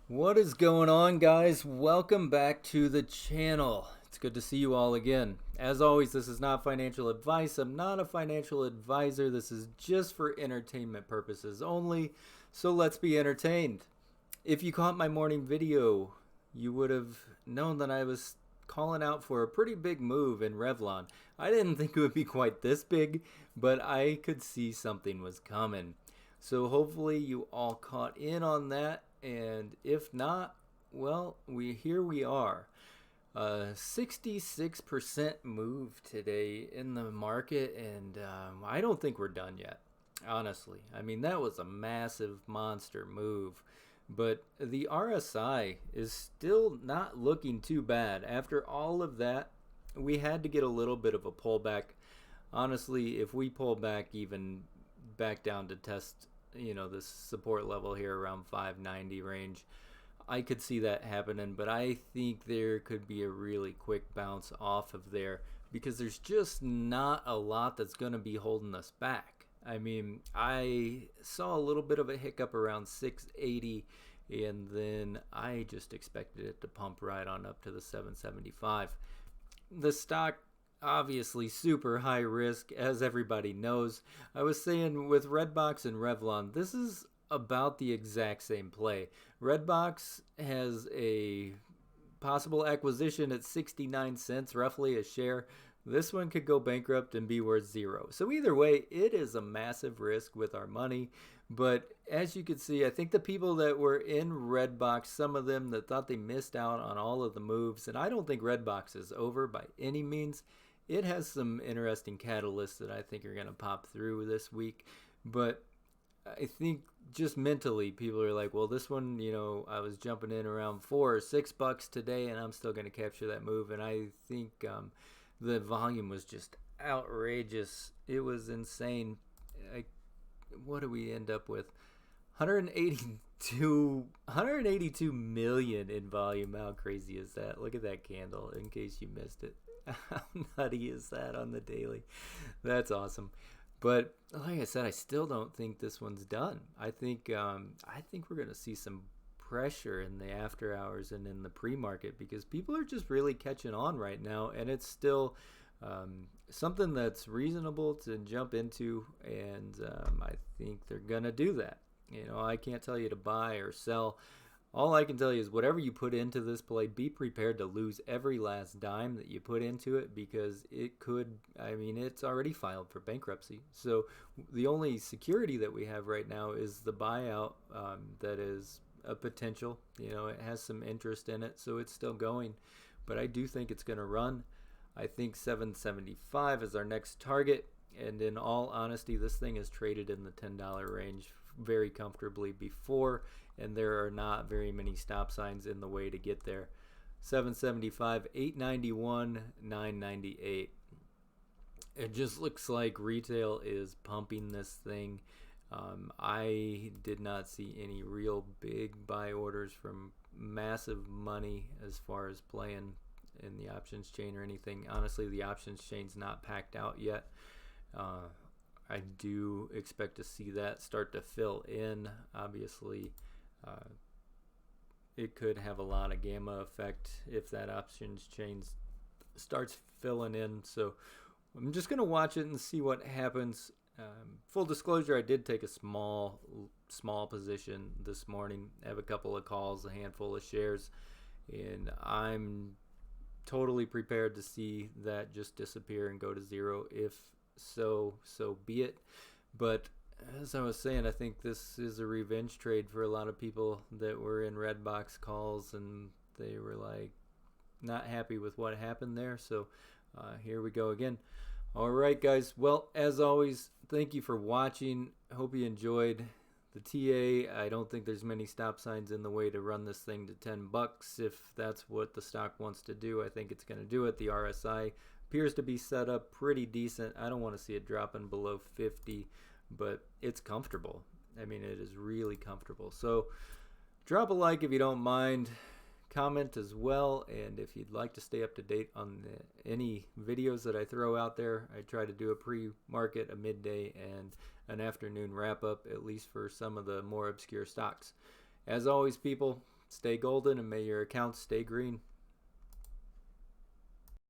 What is going on, guys? Welcome back to the channel. It's good to see you all again. As always, this is not financial advice. I'm not a financial advisor. This is just for entertainment purposes only. So let's be entertained. If you caught my morning video, you would have known that I was calling out for a pretty big move in Revlon. I didn't think it would be quite this big, but I could see something was coming. So hopefully you all caught in on that, and if not, well, here we are. 66% move today in the market, and I don't think we're done yet. Honestly, I mean that was a massive monster move, but the RSI is still not looking too bad. After all of that, we had to get a little bit of a pullback. Honestly, if we pull back even back down to test, this support level here around 590 range, I could see that happening, but I think there could be a really quick bounce off of there because there's just not a lot that's going to be holding us back. I mean, I saw a little bit of a hiccup around 680, and then I just expected it to pump right on up to the 775. The stock obviously super high risk, as everybody knows. I was saying with Redbox and Revlon, this is about the exact same play. Redbox has a possible acquisition at 69 cents roughly a share. This one could go bankrupt and be worth zero. So either way, it is a massive risk with our money. But as you can see, I think the people that were in Redbox, some of them that thought they missed out on all of the moves, and I don't think Redbox is over by any means. It has some interesting catalysts that I think are going to pop through this week. But I think just mentally, people are like, well, this one, I was jumping in around $4 or $6 today, and I'm still going to capture that move. And I think the volume was just outrageous. It was insane. What do we end up with? 182 million in volume. How crazy is that? Look at that candle in case you missed it. How nutty is that on the daily? That's awesome. But like I said, I still don't think this one's done. I think we're gonna see some pressure in the after hours and in the pre-market because people are just really catching on right now, and it's still something that's reasonable to jump into, and I think they're gonna do that. I can't tell you to buy or sell. All I can tell you is whatever you put into this play, be prepared to lose every last dime that you put into it because it could, I mean, it's already filed for bankruptcy. So the only security that we have right now is the buyout that is a potential. It has some interest in it, so it's still going. But I do think it's going to run. I think 775 is our next target. And in all honesty, this thing has traded in the $10 range very comfortably before, and there are not very many stop signs in the way to get there. 775, 891, 998. It just looks like retail is pumping this thing. I did not see any real big buy orders from massive money as far as playing in the options chain or anything. Honestly, the options chain's not packed out yet. I do expect to see that start to fill in. Obviously, it could have a lot of gamma effect if that options chain starts filling in. So I'm just going to watch it and see what happens. Full disclosure, I did take a small position this morning. I have a couple of calls, a handful of shares, and I'm totally prepared to see that just disappear and go to zero. If so be it. But as I was saying, I think this is a revenge trade for a lot of people that were in Redbox calls and they were like not happy with what happened there. So here we go again. All right, guys. Well, as always, thank you for watching. I hope you enjoyed the TA. I don't think there's many stop signs in the way to run this thing to $10. If that's what the stock wants to do, I think it's going to do it. The RSI appears to be set up pretty decent. I don't want to see it dropping below 50, but it's comfortable. I mean, it is really comfortable. So drop a like if you don't mind. Comment as well, and if you'd like to stay up to date on any videos that I throw out there, I try to do a pre-market, a midday, and an afternoon wrap-up, at least for some of the more obscure stocks. As always, people, Stay golden and may your accounts stay green.